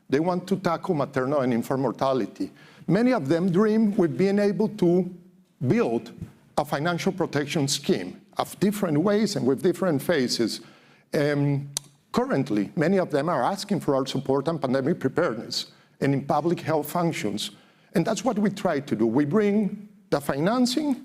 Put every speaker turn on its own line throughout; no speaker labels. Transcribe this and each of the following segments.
They want to tackle maternal and infant mortality. Many of them dream with being able to build a financial protection scheme of different ways and with different phases. Currently, many of them are asking for our support on pandemic preparedness and in public health functions. And that's what we try to do. We bring the financing,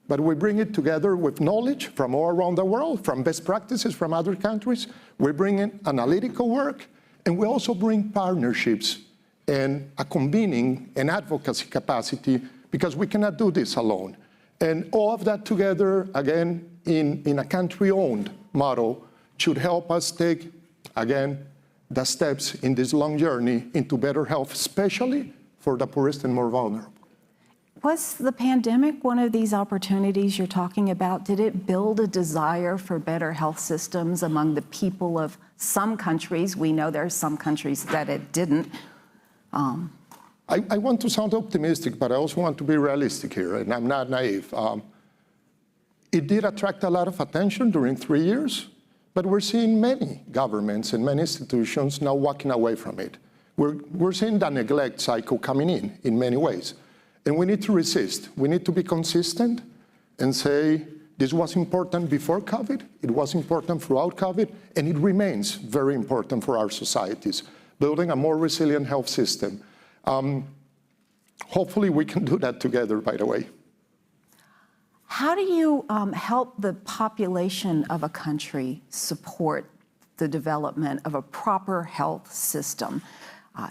but we bring it together with knowledge from all around the world, from best practices from other countries. We bring in analytical work, and we also bring partnerships and a convening and advocacy capacity, because we cannot do this alone. And all of that together, again, in a country-owned model, should help us take, again, the steps in this long journey into better health, especially for the poorest and more vulnerable.
Was the pandemic one of these opportunities you're talking about? Did it build a desire for better health systems among the people of some countries? We know there are some countries that it didn't.
I want to sound optimistic, but I also want to be realistic here, and I'm not naive. It did attract a lot of attention during 3 years, but we're seeing many governments and many institutions now walking away from it. We're seeing the neglect cycle coming in many ways. And we need to resist. We need to be consistent and say, this was important before COVID, it was important throughout COVID, and it remains very important for our societies, building a more resilient health system. Hopefully we can do that together, by the way.
How do you help the population of a country support the development of a proper health system?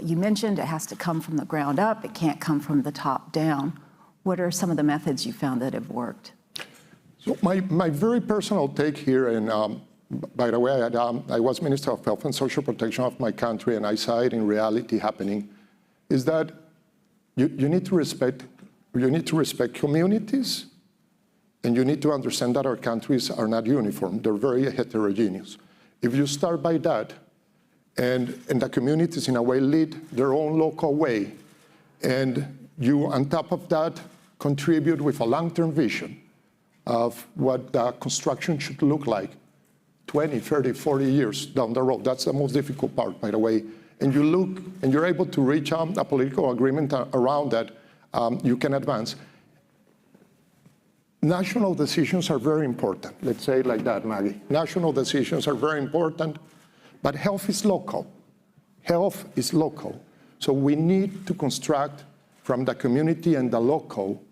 You mentioned it has to come from the ground up, it can't come from the top down. What are some of the methods you found that have worked?
So my very personal take here, and by the way, I was Minister of Health and Social Protection of my country, and I saw it in reality happening, is that you need to respect communities, and you need to understand that our countries are not uniform, they're very heterogeneous. If you start by that, and the communities in a way lead their own local way, and you on top of that contribute with a long-term vision of what the construction should look like 20, 30, 40 years down the road. That's the most difficult part, by the way. And you look, and you're able to reach a political agreement around that, you can advance. National decisions are very important. Let's say it like that, Maggie. National decisions are very important. But health is local. Health is local. So we need to construct from the community and the local,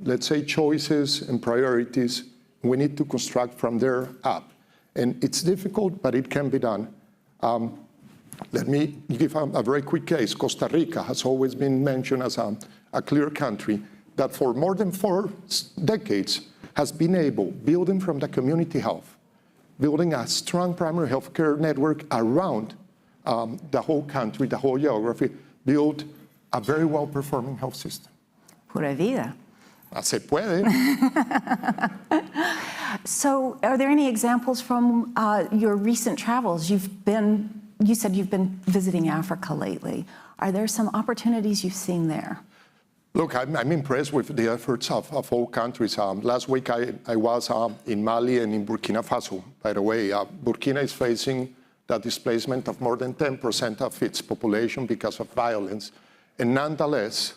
let's say, choices and priorities. We need to construct from there up. And it's difficult, but it can be done. Let me give a very quick case. Costa Rica has always been mentioned as a clear country that for more than 4 decades has been able, building from the community health, building a strong primary health care network around the whole country, the whole geography, build a very well-performing health system.
Pura vida.
Se puede.
So are there any examples from your recent travels? You said you've been visiting Africa lately. Are there some opportunities you've seen there?
Look, I'm impressed with the efforts of all countries. Last week I was in Mali and in Burkina Faso. By the way, Burkina is facing the displacement of more than 10% of its population because of violence. And nonetheless,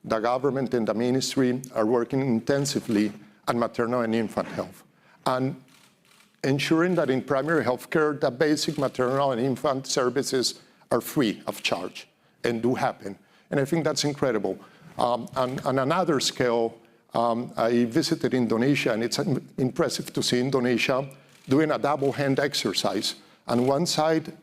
the government and the ministry are working intensively on maternal and infant health, and ensuring that in primary health care, the basic maternal and infant services are free of charge and do happen. And I think that's incredible. On another scale, I visited Indonesia, and it's impressive to see Indonesia doing a double hand exercise. On one side,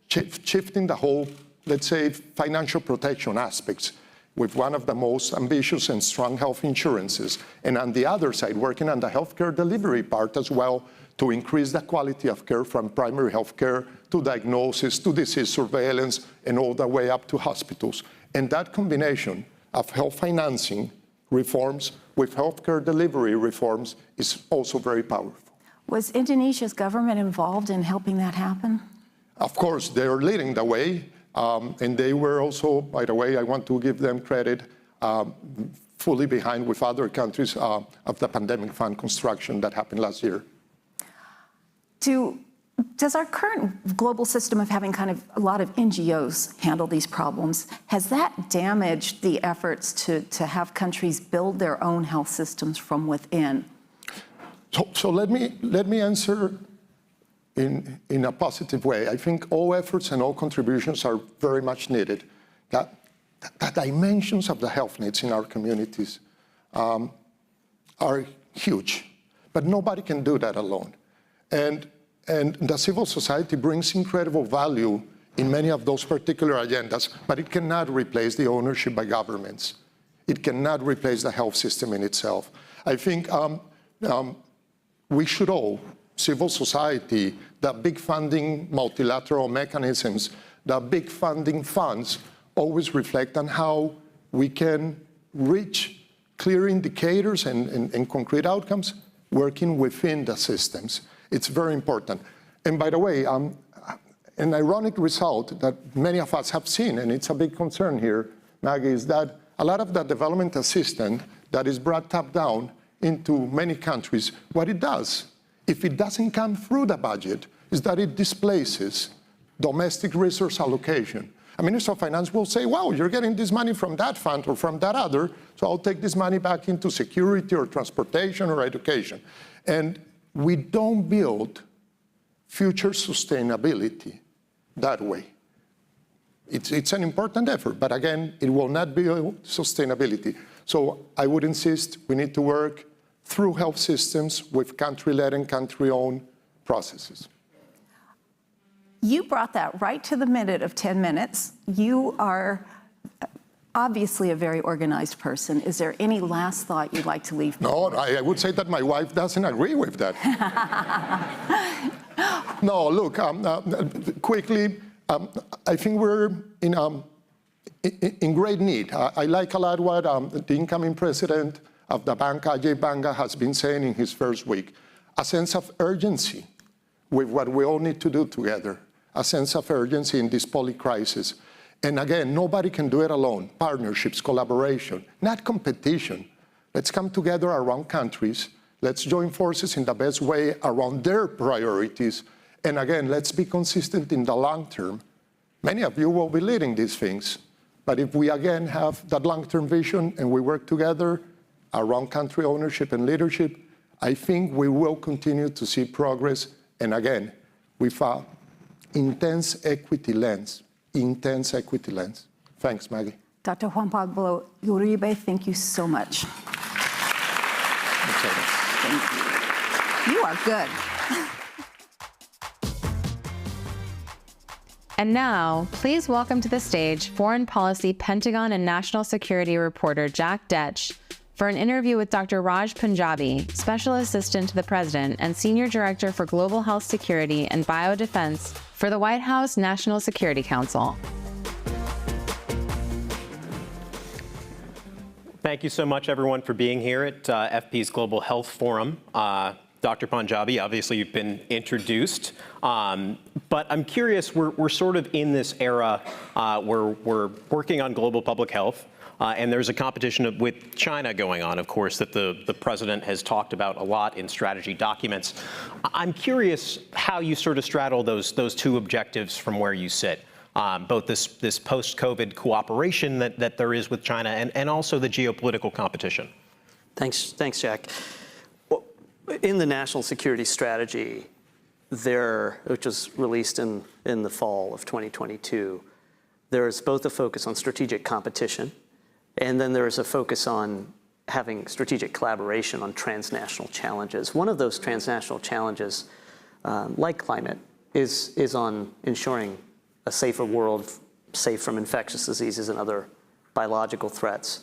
shifting the whole, let's say, financial protection aspects with one of the most ambitious and strong health insurances. And on the other side, working on the healthcare delivery part as well to increase the quality of care from primary health care to diagnosis, to disease surveillance, and all the way up to hospitals. And that combination of health financing reforms with healthcare delivery reforms is also very powerful.
Was Indonesia's government involved in helping that happen?
Of course, they are leading the way, and they were also, by the way, I want to give them credit, fully behind with other countries of the pandemic fund construction that happened last year.
To Does our current global system of having kind of a lot of NGOs handle these problems, has that damaged the efforts to have countries build their own health systems from within?
So let me answer in a positive way. I think all efforts and all contributions are very much needed. The dimensions of the health needs in our communities are huge, but nobody can do that alone. And the civil society brings incredible value in many of those particular agendas, but it cannot replace the ownership by governments. It cannot replace the health system in itself. I think we should owe civil society, the big funding multilateral mechanisms, the big funding funds always reflect on how we can reach clear indicators and concrete outcomes working within the systems. It's very important. And by the way, an ironic result that many of us have seen, and it's a big concern here, Maggie, is that a lot of the development assistance that is brought top down into many countries, what it does, if it doesn't come through the budget, is that it displaces domestic resource allocation. A Minister of Finance will say, wow, you're getting this money from that fund or from that other, so I'll take this money back into security or transportation or education. And we don't build future sustainability that way. It's an important effort, but again, it will not build sustainability. So I would insist we need to work through health systems with country-led and country-owned processes.
You brought that right to the minute of 10 minutes. You are obviously a very organized person. Is there any last thought you'd like to leave?
No, I would say that my wife doesn't agree with that. No, look, quickly, I think we're in great need. I like a lot what the incoming president of the bank, Ajay Banga, has been saying in his first week. A sense of urgency with what we all need to do together. A sense of urgency in this poly-crisis. And again, nobody can do it alone. Partnerships, collaboration, not competition. Let's come together around countries. Let's join forces in the best way around their priorities. And again, let's be consistent in the long term. Many of you will be leading these things. But if we again have that long-term vision and we work together around country ownership and leadership, I think we will continue to see progress. And again, with an intense equity lens. Intense equity lens. Thanks, Maggie.
Dr. Juan Pablo Uribe, thank you so much. Thank you. You are good.
And now, please welcome to the stage Foreign Policy, Pentagon, and National Security reporter Jack Detch for an interview with Dr. Raj Punjabi, Special Assistant to the President and Senior Director for Global Health Security and Biodefense for the White House National Security Council.
Thank you so much, everyone, for being here at FP's Global Health Forum. Dr. Punjabi, obviously you've been introduced, but I'm curious, we're sort of in this era where we're working on global public health, and there's a competition with China going on, of course, that the president has talked about a lot in strategy documents. I'm curious how you sort of straddle those two objectives from where you sit, both this post-COVID cooperation that there is with China and also the geopolitical competition.
Thanks, Jack. In the National Security Strategy, which was released in the fall of 2022, there is both a focus on strategic competition, and then there is a focus on having strategic collaboration on transnational challenges. One of those transnational challenges, like climate, is on ensuring a safer world, safe from infectious diseases and other biological threats.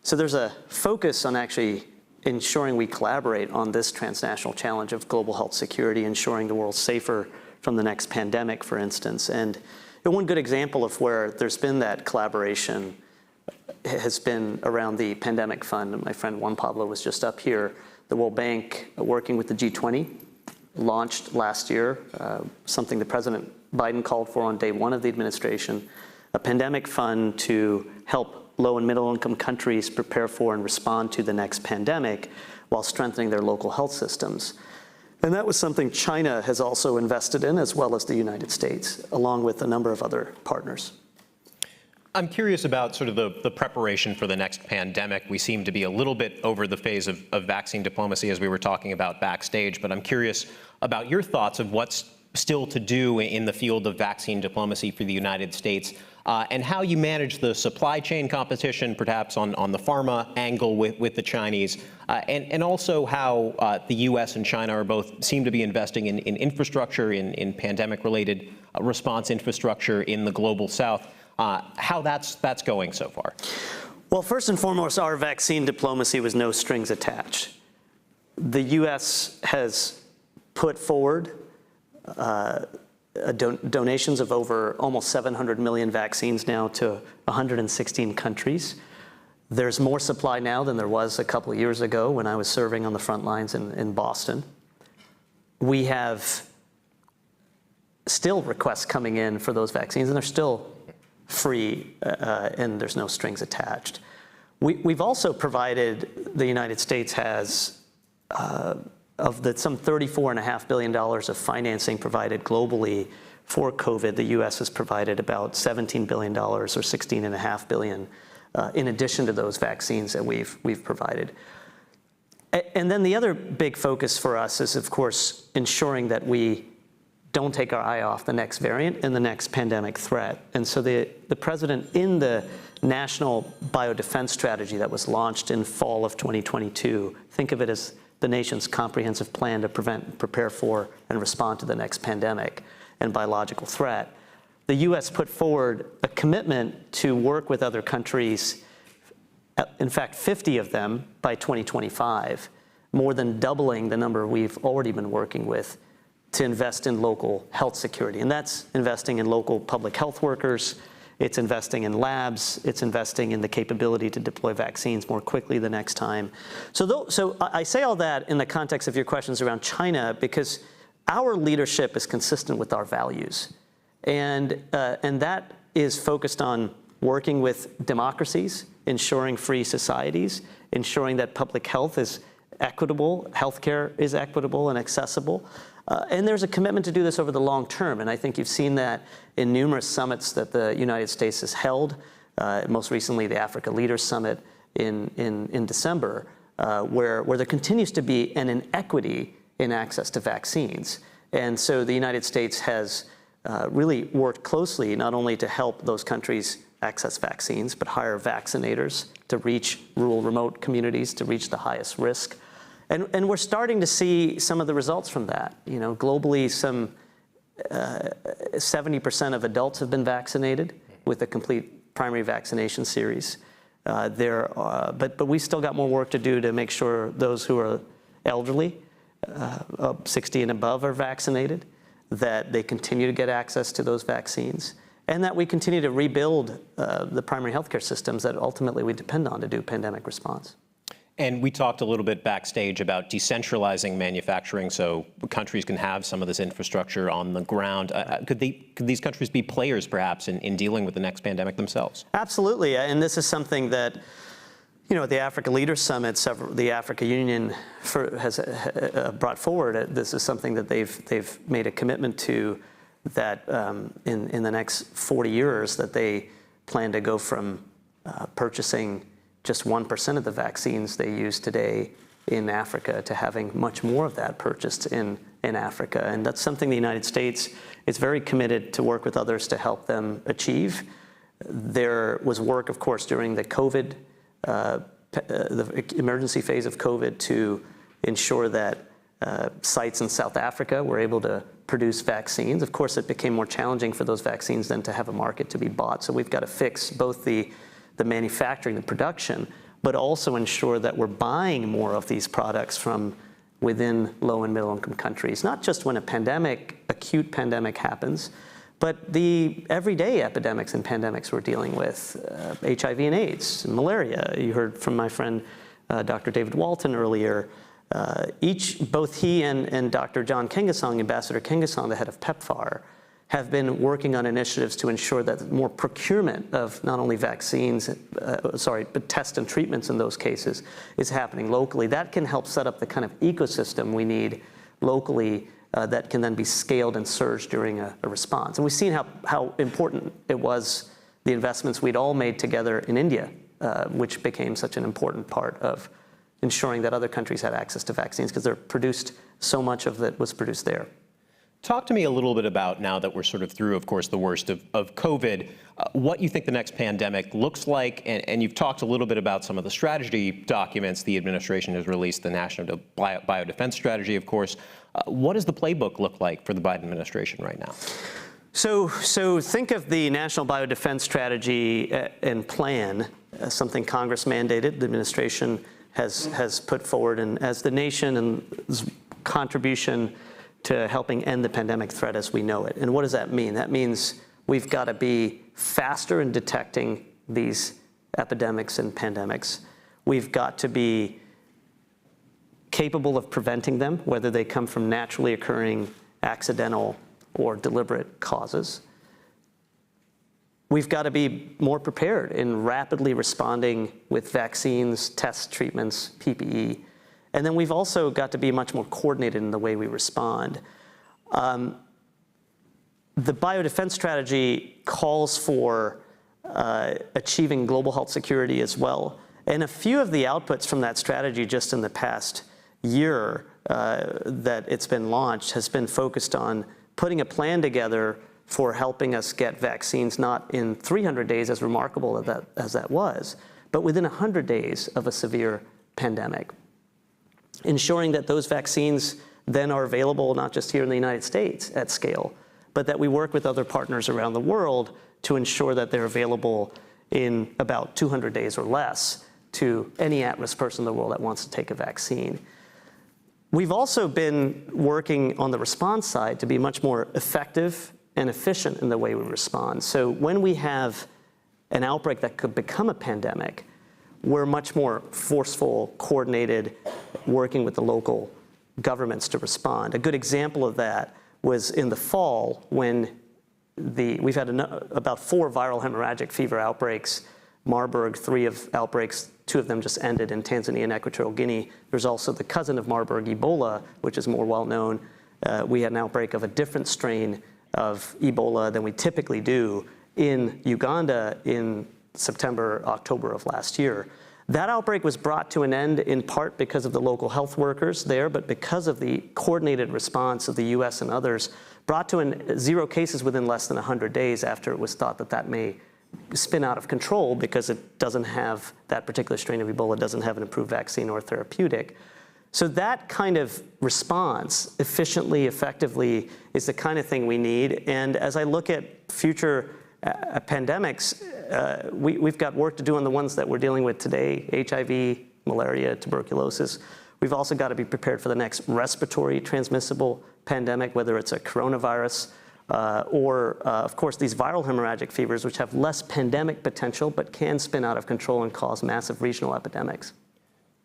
So there's a focus on actually ensuring we collaborate on this transnational challenge of global health security, ensuring the world's safer from the next pandemic, for instance. And one good example of where there's been that collaboration has been around the pandemic fund. And my friend Juan Pablo was just up here. The World Bank, working with the G20, launched last year, something that President Biden called for on day one of the administration, a pandemic fund to help low and middle income countries prepare for and respond to the next pandemic while strengthening their local health systems. And that was something China has also invested in, as well as the United States, along with a number of other partners.
I'm curious about sort of the preparation for the next pandemic. We seem to be a little bit over the phase of vaccine diplomacy, as we were talking about backstage, but I'm curious about your thoughts of what's still to do in the field of vaccine diplomacy for the United States, and how you manage the supply chain competition, perhaps on the pharma angle with the Chinese, and also how the U.S. and China are both seem to be investing in infrastructure, in pandemic-related response infrastructure in the global South. How that's going so far?
Well, first and foremost, our vaccine diplomacy was no strings attached. The U.S. has put forward donations of over almost 700 million vaccines now to 116 countries. There's more supply now than there was a couple of years ago when I was serving on the front lines in Boston. We have still requests coming in for those vaccines, and they're still free, and there's no strings attached. We've also provided, the United States has, of the some $34.5 billion of financing provided globally for COVID, the U.S. has provided about $17 billion or $16.5 billion in addition to those vaccines that we've provided. And then the other big focus for us is, of course, ensuring that we don't take our eye off the next variant and the next pandemic threat. And so the president, in the National Biodefense Strategy that was launched in fall of 2022, think of it as the nation's comprehensive plan to prevent, prepare for, and respond to the next pandemic and biological threat. The U.S. put forward a commitment to work with other countries, in fact, 50 of them by 2025, more than doubling the number we've already been working with, to invest in local health security. And that's investing in local public health workers, it's investing in labs, it's investing in the capability to deploy vaccines more quickly the next time. So I say all that in the context of your questions around China, because our leadership is consistent with our values. And that is focused on working with democracies, ensuring free societies, ensuring that public health is equitable, healthcare is equitable and accessible. And there's a commitment to do this over the long term. And I think you've seen that in numerous summits that the United States has held, most recently the Africa Leaders Summit in December, where there continues to be an inequity in access to vaccines. And so the United States has really worked closely not only to help those countries access vaccines, but hire vaccinators to reach rural, remote communities, to reach the highest risk. And we're starting to see some of the results from that. You know, globally, some 70% of adults have been vaccinated with a complete primary vaccination series. But we still got more work to do to make sure those who are elderly, 60 and above, are vaccinated, that they continue to get access to those vaccines, and that we continue to rebuild the primary healthcare systems that ultimately we depend on to do pandemic response.
And we talked a little bit backstage about decentralizing manufacturing so countries can have some of this infrastructure on the ground. Could these countries be players, perhaps, in dealing with the next pandemic themselves?
Absolutely. And this is something that, you know, at the Africa Leaders Summit, the Africa Union has brought forward. This is something that they've made a commitment to, that in the next 40 years that they plan to go from purchasing just 1% of the vaccines they use today in Africa to having much more of that purchased in Africa. And that's something the United States is very committed to work with others to help them achieve. There was work, of course, during the COVID, the emergency phase of COVID, to ensure that sites in South Africa were able to produce vaccines. Of course, it became more challenging for those vaccines then to have a market to be bought. So we've got to fix both the manufacturing, the production, but also ensure that we're buying more of these products from within low and middle income countries, not just when a pandemic, acute pandemic happens, but the everyday epidemics and pandemics we're dealing with, HIV and AIDS, and malaria. You heard from my friend, Dr. David Walton earlier. Both he and Dr. John Kengasong, Ambassador Kengasong, the head of PEPFAR, have been working on initiatives to ensure that more procurement of not only vaccines, but tests and treatments in those cases is happening locally. That can help set up the kind of ecosystem we need locally that can then be scaled and surged during a response. And we've seen how important it was, the investments we'd all made together in India, which became such an important part of ensuring that other countries had access to vaccines, because they're produced, so much of it was produced there.
Talk to me a little bit about, now that we're sort of through, of course, the worst of COVID, what you think the next pandemic looks like. And you've talked a little bit about some of the strategy documents the administration has released, the National Biodefense Strategy, of course. What does the playbook look like for the Biden administration right now?
So think of the National Biodefense Strategy and plan as something Congress mandated, the administration has put forward, and as the nation and contribution to helping end the pandemic threat as we know it. And what does that mean? That means we've got to be faster in detecting these epidemics and pandemics. We've got to be capable of preventing them, whether they come from naturally occurring, accidental, or deliberate causes. We've got to be more prepared in rapidly responding with vaccines, tests, treatments, PPE. And then we've also got to be much more coordinated in the way we respond. The biodefense strategy calls for achieving global health security as well. And a few of the outputs from that strategy just in the past year that it's been launched has been focused on putting a plan together for helping us get vaccines, not in 300 days, as remarkable as that was, but within 100 days of a severe pandemic. Ensuring that those vaccines then are available not just here in the United States at scale, but that we work with other partners around the world to ensure that they're available in about 200 days or less to any at-risk person in the world that wants to take a vaccine. We've also been working on the response side to be much more effective and efficient in the way we respond. So when we have an outbreak that could become a pandemic, we're much more forceful, coordinated, working with the local governments to respond. A good example of that was in the fall when we've had about 4 viral hemorrhagic fever outbreaks, Marburg, 3 of outbreaks, 2 of them just ended in Tanzania and Equatorial Guinea. There's also the cousin of Marburg, Ebola, which is more well known. We had an outbreak of a different strain of Ebola than we typically do in Uganda in September, October of last year. That outbreak was brought to an end in part because of the local health workers there, but because of the coordinated response of the US and others, brought to 0 cases within less than 100 days after it was thought that that may spin out of control because it doesn't have, that particular strain of Ebola doesn't have an approved vaccine or therapeutic. So that kind of response, efficiently, effectively, is the kind of thing we need. And as I look at future pandemics, we've got work to do on the ones that we're dealing with today, HIV, malaria, tuberculosis. We've also got to be prepared for the next respiratory transmissible pandemic, whether it's a coronavirus or, of course, these viral hemorrhagic fevers, which have less pandemic potential but can spin out of control and cause massive regional epidemics.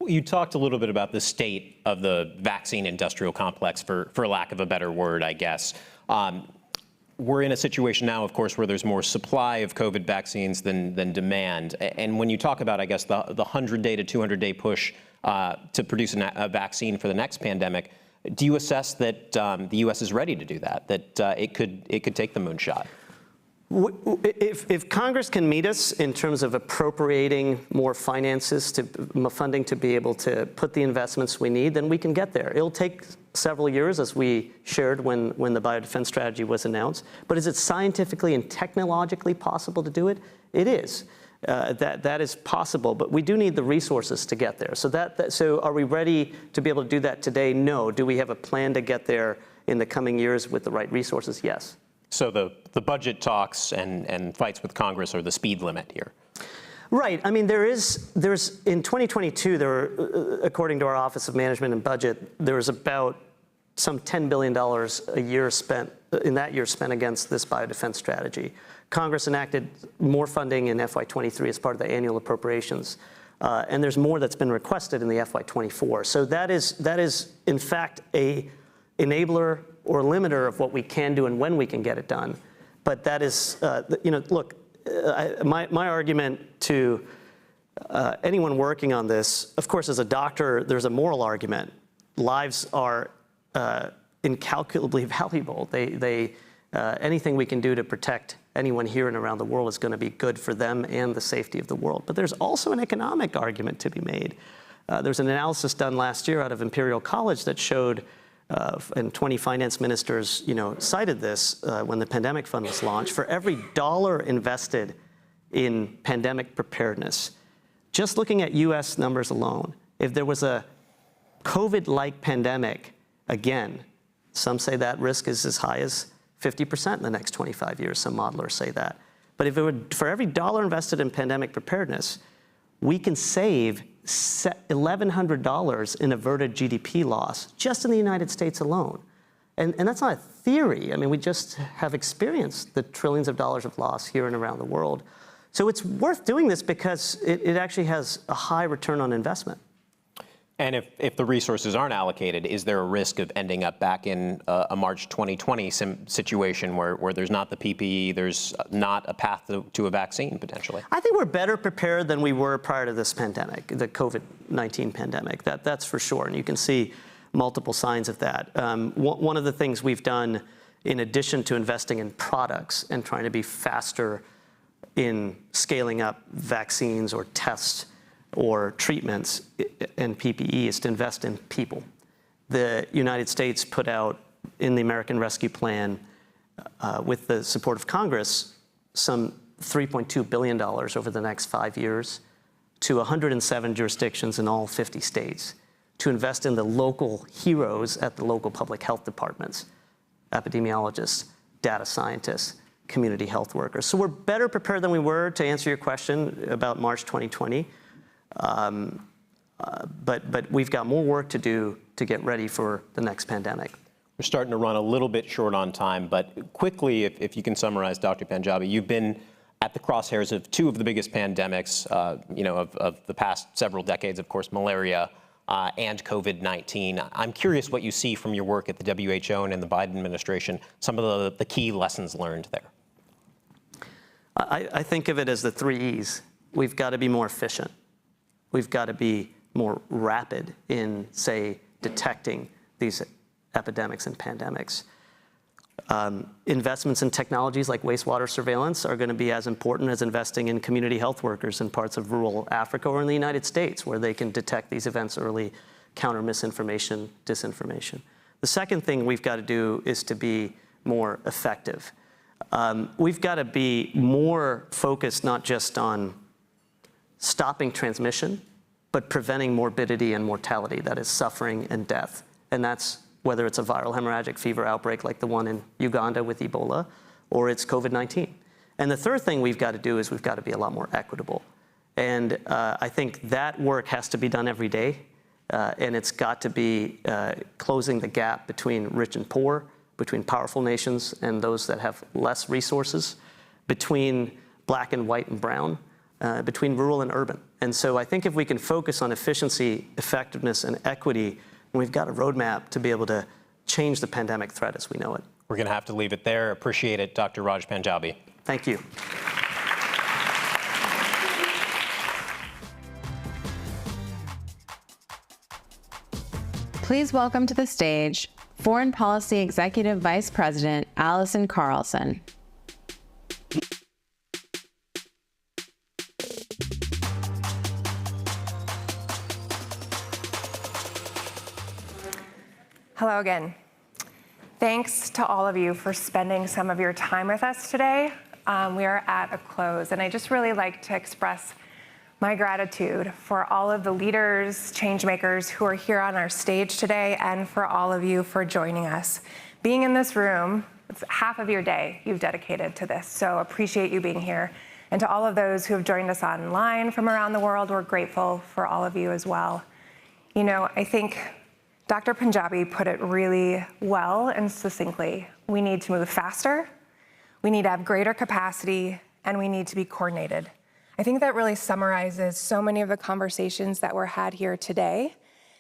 You talked a little bit about the state of the vaccine industrial complex, for lack of a better word, I guess. We're in a situation now, of course, where there's more supply of COVID vaccines than demand. And when you talk about, I guess, the 100-day to 200-day push to produce a vaccine for the next pandemic, do you assess that the U.S. is ready to do that, that it could take the moonshot?
If Congress can meet us in terms of appropriating more finances, funding to be able to put the investments we need, then we can get there. It'll take several years, as we shared when the biodefense strategy was announced. But is it scientifically and technologically possible to do it? It is. That is possible, but we do need the resources to get there. So are we ready to be able to do that today? No. Do we have a plan to get there in the coming years with the right resources? Yes.
So the budget talks and fights with Congress are the speed limit here.
Right. I mean, there's in 2022, there were, according to our Office of Management and Budget, there was about some $10 billion a year spent against this biodefense strategy. Congress enacted more funding in FY23 as part of the annual appropriations, and there's more that's been requested in the FY24. So that is in fact a enabler or limiter of what we can do and when we can get it done. But that is, look, my argument to anyone working on this, of course, as a doctor, there's a moral argument. Lives are incalculably valuable. Anything we can do to protect anyone here and around the world is going to be good for them and the safety of the world. But there's also an economic argument to be made. There's an analysis done last year out of Imperial College that showed, and 20 finance ministers, cited this when the pandemic fund was launched. For every dollar invested in pandemic preparedness, just looking at U.S. numbers alone, if there was a COVID-like pandemic again, some say that risk is as high as 50% in the next 25 years. Some modelers say that. But if it would, for every dollar invested in pandemic preparedness, we can save $1,100 in averted GDP loss just in the United States alone. And that's not a theory. I mean, we just have experienced the trillions of dollars of loss here and around the world. So it's worth doing this because it actually has a high return on investment.
And if the resources aren't allocated, is there a risk of ending up back in a March 2020 situation where there's not the PPE, there's not a path to a vaccine potentially?
I think we're better prepared than we were prior to this pandemic, the COVID-19 pandemic. That's for sure. And you can see multiple signs of that. One of the things we've done, in addition to investing in products and trying to be faster in scaling up vaccines or tests or treatments and PPE, is to invest in people. The United States put out in the American Rescue Plan, with the support of Congress, some $3.2 billion over the next 5 years to 107 jurisdictions in all 50 states to invest in the local heroes at the local public health departments, epidemiologists, data scientists, community health workers. So we're better prepared than we were, to answer your question about March 2020. But we've got more work to do to get ready for the next pandemic.
We're starting to run a little bit short on time, but quickly, if you can summarize, Dr. Panjabi, you've been at the crosshairs of two of the biggest pandemics, of the past several decades, of course, malaria and COVID-19. I'm curious what you see from your work at the WHO and in the Biden administration, some of the key lessons learned there.
I think of it as the 3 E's. We've got to be more efficient. We've got to be more rapid in, say, detecting these epidemics and pandemics. Investments in technologies like wastewater surveillance are going to be as important as investing in community health workers in parts of rural Africa or in the United States, where they can detect these events early, counter misinformation, disinformation. The second thing we've got to do is to be more effective. We've got to be more focused not just on stopping transmission, but preventing morbidity and mortality, that is suffering and death. And that's whether it's a viral hemorrhagic fever outbreak like the one in Uganda with Ebola, or it's COVID-19. And the third thing we've got to do is we've got to be a lot more equitable. And I think that work has to be done every day. And it's got to be closing the gap between rich and poor, between powerful nations and those that have less resources, between black and white and brown, between rural and urban. And so I think if we can focus on efficiency, effectiveness, and equity, we've got a roadmap to be able to change the pandemic threat as we know it.
We're going to have to leave it there. Appreciate it, Dr. Raj Panjabi.
Thank you.
Please welcome to the stage Foreign Policy Executive Vice President Allison Carlson.
Hello again. Thanks to all of you for spending some of your time with us today. We are at a close, and I just really like to express my gratitude for all of the leaders, change makers who are here on our stage today, and for all of you for joining us. Being in this room, it's half of your day you've dedicated to this, so appreciate you being here. And to all of those who have joined us online from around the world, we're grateful for all of you as well. You know, I think Dr. Panjabi put it really well and succinctly. We need to move faster, we need to have greater capacity, and we need to be coordinated. I think that really summarizes so many of the conversations that were had here today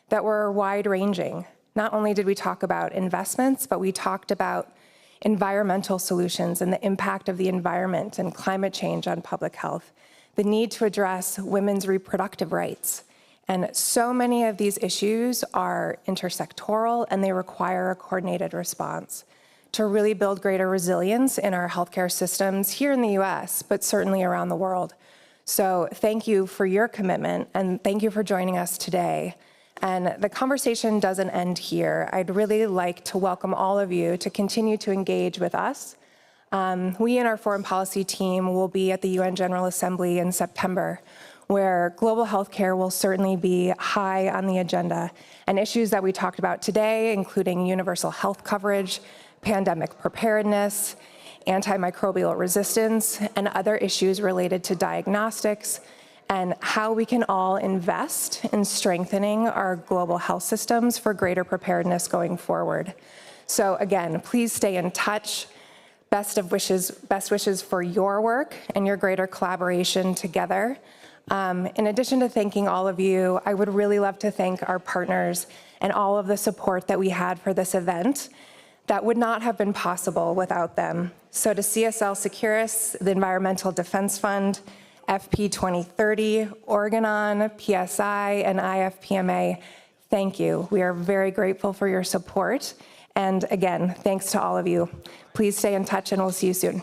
that were wide-ranging. Not only did we talk about investments, but we talked about environmental solutions and the impact of the environment and climate change on public health, the need to address women's reproductive rights, And so many of these issues are intersectoral and they require a coordinated response to really build greater resilience in our healthcare systems here in the US, but certainly around the world. So thank you for your commitment and thank you for joining us today. And the conversation doesn't end here. I'd really like to welcome all of you to continue to engage with us. We and our foreign policy team will be at the UN General Assembly in September, where global healthcare will certainly be high on the agenda, and issues that we talked about today, including universal health coverage, pandemic preparedness, antimicrobial resistance, and other issues related to diagnostics, and how we can all invest in strengthening our global health systems for greater preparedness going forward. So again, please stay in touch. Best wishes for your work and your greater collaboration together. In addition to thanking all of you, I would really love to thank our partners and all of the support that we had for this event that would not have been possible without them. So to CSL Seqirus, the Environmental Defense Fund, FP 2030, Organon, PSI, and IFPMA, thank you. We are very grateful for your support. And again, thanks to all of you. Please stay in touch and we'll see you soon.